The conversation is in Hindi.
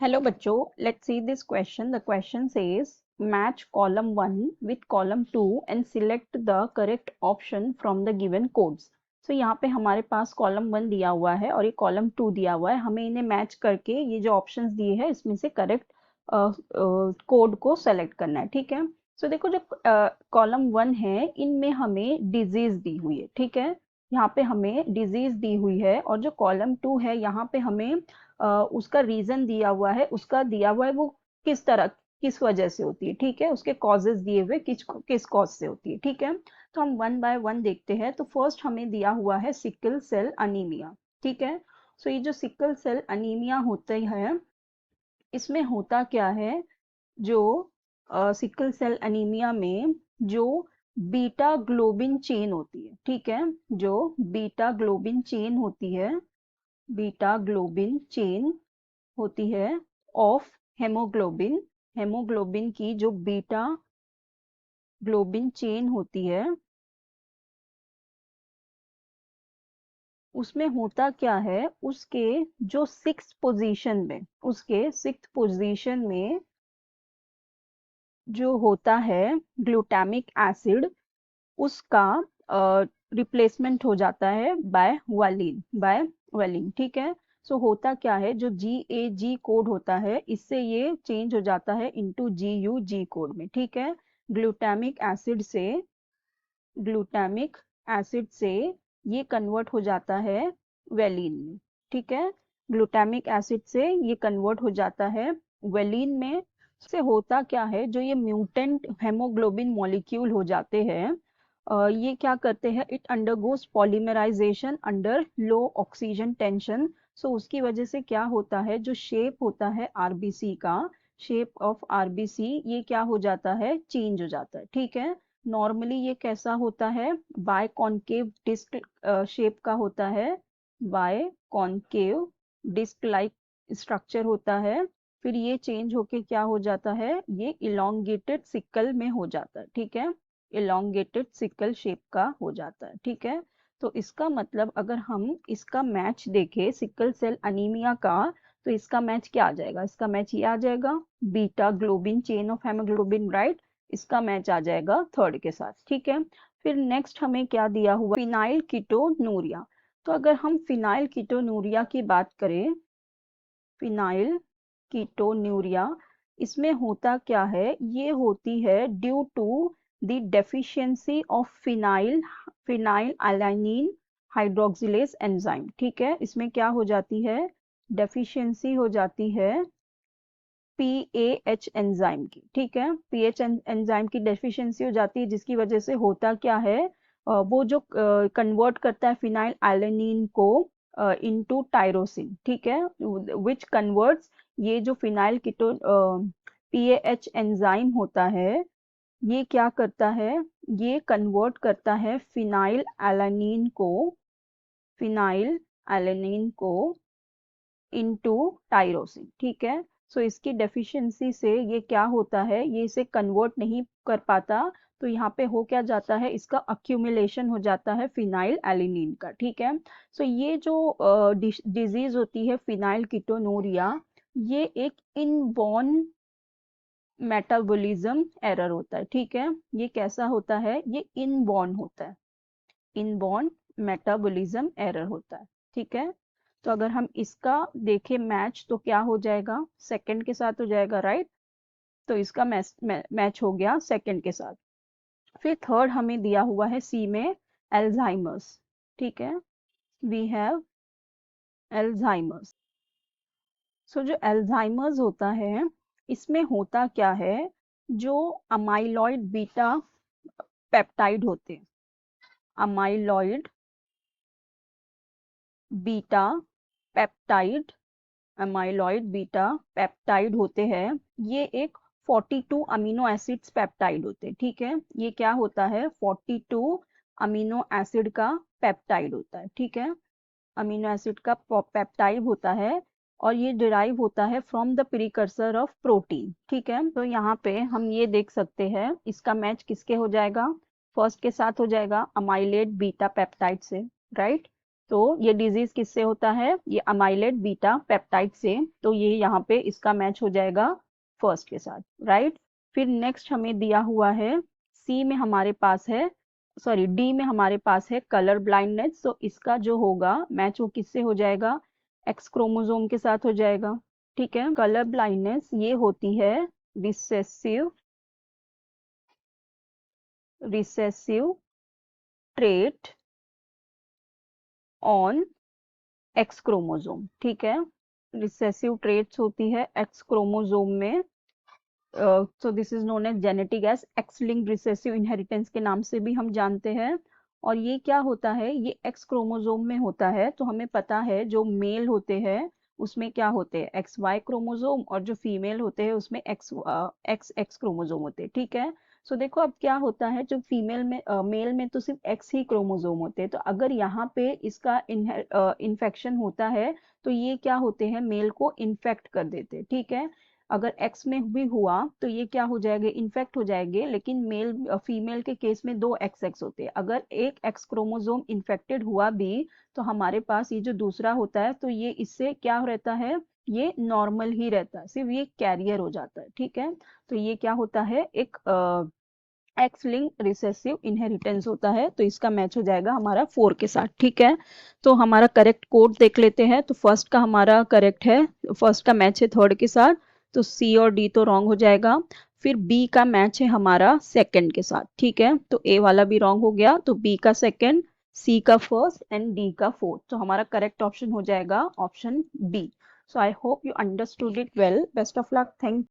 Hello बच्चों, let's see this question. The question says match column 1 with column 2 and select the correct option from the given codes. So यहाँ पे हमारे पास column 1 दिया हुआ है और ये column 2 दिया हुआ है. हमें इन्हें मैच करके ये जो options दिए हैं इसमें से करेक्ट कोड को सेलेक्ट करना है. ठीक है. सो देखो जो कॉलम 1 है इनमें हमें डिजीज दी हुई है. ठीक है. यहाँ पे हमें डिजीज दी हुई है और जो कॉलम 2 है यहाँ पे हमें उसका रीजन दिया हुआ है. उसका दिया हुआ है वो किस तरह किस वजह से होती है. ठीक है. उसके कॉजेज दिए हुए किस कॉज से होती है. ठीक है. तो हम वन बाय वन देखते हैं. तो फर्स्ट हमें दिया हुआ है सिकल सेल अनीमिया. ठीक है. सो ये जो सिकल सेल अनीमिया होते हैं इसमें होता क्या है, जो सिकल सेल अनीमिया में जो बीटा ग्लोबिन चेन होती है. ठीक है. जो बीटा ग्लोबिन चेन होती है, बीटा ग्लोबिन चेन होती है ऑफ हेमोग्लोबिन. हेमोग्लोबिन की जो बीटा ग्लोबिन चेन होती है उसमें होता क्या है, उसके जो सिक्स्थ पोजीशन में जो होता है ग्लूटामिक एसिड, उसका रिप्लेसमेंट हो जाता है बाय वालिन. ठीक है. सो होता क्या है, जो GAG कोड होता है इससे ये चेंज हो जाता है इनटू GUG कोड में. ठीक है. ग्लूटामिक एसिड से ग्लूटामिक एसिड से ये कन्वर्ट हो जाता है वेलिन में. ठीक है. ग्लूटामिक एसिड से ये कन्वर्ट हो जाता है वेलिन में. से होता क्या है, जो ये म्यूटेंट हेमोग्लोबिन मॉलिक्यूल हो जाते हैं, ये क्या करते हैं, it undergoes polymerization under low oxygen tension. So उसकी वजह से क्या होता है, जो शेप होता है आरबीसी का, शेप ऑफ आरबीसी ये क्या हो जाता है, चेंज हो जाता है. ठीक है. नॉर्मली ये कैसा होता है, बाय कॉन्केव डिस्क शेप का होता है. Biconcave disc like structure होता है. फिर ये चेंज होके क्या हो जाता है, ये इलोंगेटेड सिकल में हो जाता है. ठीक है. इलोंगेटेड सिकल शेप का हो जाता है. ठीक है. तो इसका मतलब अगर हम इसका मैच देखें सिकल सेल अनीमिया का, तो इसका मैच क्या आ जाएगा, इसका मैच ये आ जाएगा beta globin chain of haemoglobin. Right. इसका मैच आ जाएगा थर्ड के साथ. ठीक है. फिर नेक्स्ट हमें क्या दिया हुआ, फिनाइल कीटोनूरिया. तो अगर हम फिनाइल कीटोनूरिया की बात करें, फिनाइल कीटोन्यूरिया, इसमें होता क्या है, ये होती है due to the deficiency of phenylalanine hydroxylase enzyme. ठीक है. इसमें क्या हो जाती है, डेफिशिएंसी हो जाती है PAH एंजाइम की. ठीक है. PH एंजाइम की डेफिशिएंसी हो जाती है, जिसकी वजह से होता क्या है, वो जो कन्वर्ट करता है फिनाइल एलानिन को इनटू टायरोसिन. ठीक है. विच कन्वर्ट्स, ये जो फिनाइल कीटो PAH एंजाइम होता है, ये क्या करता है, ये कन्वर्ट करता है फिनाइल एलानिन को इनटू टायरोसिन. ठीक है. सो इसकी डेफिशिएंसी से ये क्या होता है, ये इसे कन्वर्ट नहीं कर पाता. तो यहाँ पे हो क्या जाता है, इसका अक्यूमुलेशन हो जाता है फिनाइल एलिनिन का. ठीक है. सो ये जो डिजीज होती है फिनाइल कीटोनूरिया, ये एक इनबॉर्न मेटाबॉलिज्म एरर होता है. ठीक है. ये कैसा होता है, ये इनबॉर्न होता है, इनबॉर्न मेटाबॉलिज्म एरर होता है. ठीक है. तो अगर हम इसका देखें मैच, तो क्या हो जाएगा, सेकंड के साथ हो जाएगा. राइट. तो इसका मैच हो गया सेकंड के साथ. फिर थर्ड हमें दिया हुआ है सी में एल्जाइमर्स. ठीक है. We have Alzheimer's. सो जो एल्जाइमर्स होता है, इसमें होता क्या है, जो अमाइलॉइड बीटा पेप्टाइड होते हैं, amyloid beta peptide amyloid beta peptide होते हैं, ये एक 42 अमीनो एसिड्स पेप्टाइड होते हैं. ठीक है. ये क्या होता है, 42 अमीनो एसिड का पेप्टाइड होता है. ठीक है. अमीनो एसिड का पेप्टाइड होता है और ये डिराइव होता है from the precursor of protein. ठीक है. तो यहाँ पे हम ये देख सकते हैं इसका मैच किसके हो जाएगा, फर्स्ट के साथ हो जाएगा अमाइलेट बीटा पेप्टाइड से. राइट. तो ये डिजीज किससे होता है, ये अमाइलेट बीटा पेप्टाइड से, तो ये यहाँ पे इसका मैच हो जाएगा फर्स्ट के साथ, राइट। फिर नेक्स्ट हमें दिया हुआ है सी में हमारे पास है, सॉरी डी में हमारे पास है कलर ब्लाइंडनेस, तो इसका जो होगा मैच वो किससे हो जाएगा, एक्स क्रोमोसोम के साथ हो जाएगा, ठीक है। कलर ब्लाइंडनेस ये होती है recessive trait on X chromosome, ठीक है। रिसेसिव ट्रेट्स होती है एक्स क्रोमोसोम में, so this is known as genetic as X linked recessive inheritance के नाम से भी हम जानते हैं। और ये क्या होता है, ये एक्स क्रोमोसोम में होता है, तो हमें पता है जो मेल होते हैं उसमें क्या होते हैं एक्स वाई क्रोमोसोम, और जो फीमेल होते हैं उसमें एक्स एक्स एक्स क्रोमोसोम होते हैं, ठीक है। सो देखो अब क्या होता है, जो फीमेल में मेल में तो सिर्फ एक्स ही क्रोमोसोम होते हैं, तो अगर यहाँ पे इसका इन्फेक्शन होता है तो ये क्या होते हैं, मेल को इन्फेक्ट कर देते हैं, ठीक है। अगर एक्स में भी हुआ तो ये क्या हो जाएंगे, इन्फेक्ट हो जाएंगे, लेकिन मेल फीमेल के केस में दो एक्स एक्स होते हैं, अगर एक एक्स क्रोमोसोम इन्फेक्टेड हुआ भी तो हमारे पास ये जो दूसरा होता है तो ये इससे क्या रहता है, ये नॉर्मल ही रहता है, सिर्फ ये कैरियर हो जाता है, ठीक है। तो ये क्या होता है, एक एक्स लिंक रिसेसिव इनहेरिटेंस होता है, तो इसका मैच हो जाएगा हमारा 4 के साथ, ठीक है। तो हमारा करेक्ट कोड देख लेते हैं, तो फर्स्ट का हमारा करेक्ट है, फर्स्ट का मैच है थर्ड के साथ, तो सी और डी तो रॉन्ग हो जाएगा। फिर बी का मैच है हमारा सेकंड के साथ, ठीक है, तो ए वाला भी रॉन्ग हो गया, तो बी का सेकंड, सी का फर्स्ट एंड डी का फोर्थ, तो हमारा करेक्ट ऑप्शन हो जाएगा option B. So I hope you understood it well, best of luck, thank